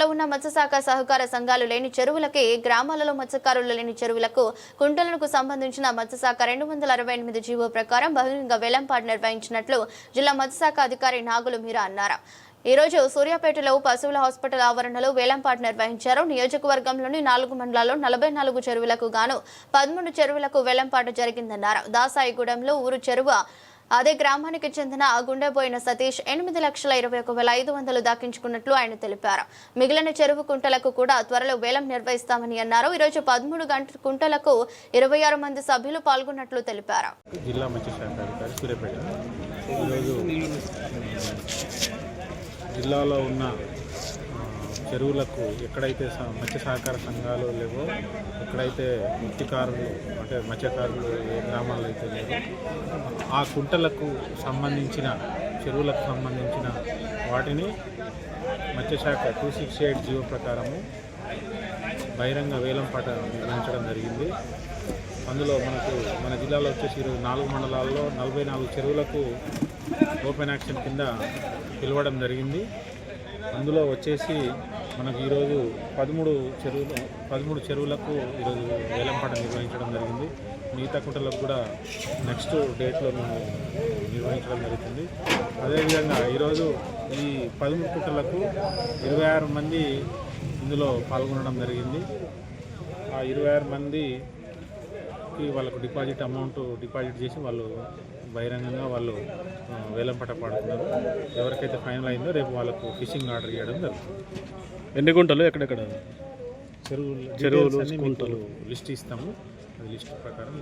జిల్లాలో ఉన్న మత్స్యశాఖ సహకార సంఘాలు లేని చెరువులకి, గ్రామాలలో మత్స్యకారులు లేని చెరువులకు, కుంటలకు సంబంధించిన మత్స్యశాఖ 268 జీవో ప్రకారం బహిరంగ వేలంపాట నిర్వహించినట్లు జిల్లా మత్స్యశాఖ అధికారి నాగులు మీరా అన్నారు. ఈ రోజు సూర్యాపేటలో పశువుల హాస్పిటల్ ఆవరణలో వేలంపాట నిర్వహించారు. నియోజకవర్గంలోని 4 మండలాల్లో 44 చెరువులకు గాను 13 చెరువులకు వేలంపాట జరిగిందన్నారు. దాసాయిగూడెంలో ఊరు చెరువు అదే గ్రామానికి చెందిన గుండెబోయిన సతీష్ 8,21,500 దక్కించుకున్నట్లు ఆయన తెలిపారు. మిగిలిన చెరువు కుంటలకు కూడా త్వరలో వేలం నిర్వహిస్తామని అన్నారు. ఈ రోజు 13 కుంటలకు 26 మంది సభ్యులు పాల్గొన్నట్లు తెలిపారు. జిల్లా మత్స్యశాఖ అధికారి సూర్యాపేట ఈరోజు జిల్లాలో ఉన్న చెరువులకు ఎక్కడైతే మత్స్య సహకార సంఘాలు లేవో, ఎక్కడైతే మత్స్యకారులు అంటే మత్స్యకారులు ఏ గ్రామాల్లో అయితే లేవో ఆ కుంటలకు సంబంధించిన చెరువులకు సంబంధించిన వాటిని మత్స్యశాఖ 268 జీవో ప్రకారము బహిరంగ వేలంపాట నిర్వహించడం జరిగింది. అందులో మన జిల్లాలో వచ్చేసి ఈరోజు 4 మండలాల్లో 44 చెరువులకు ఓపెన్ యాక్షన్ కింద పిలవడం జరిగింది. అందులో వచ్చేసి మనకు ఈరోజు 13 చెరువులకు ఈరోజు వేలంపాట నిర్వహించడం జరిగింది. మిగతా కుంటలకు కూడా నెక్స్ట్ డేట్లో మేము నిర్వహించడం జరుగుతుంది. అదేవిధంగా ఈరోజు ఈ 13 కుంటలకు 26 మంది ఇందులో పాల్గొనడం జరిగింది. ఆ 26 మందికి వాళ్ళకు డిపాజిట్ చేసి వాళ్ళు బహిరంగంగా వాళ్ళు వేలంపాట పాడుతున్నారు. ఎవరికైతే ఫైనల్ అయిందో రేపు వాళ్ళకు ఫిషింగ్ ఆర్డర్ చేయడం జరుగుతుంది. ఎన్ని గుంటలు ఎక్కడెక్కడ చెరువులు కుంటలు లిస్ట్ ఇస్తాము. అది లిస్ట్ ప్రకారం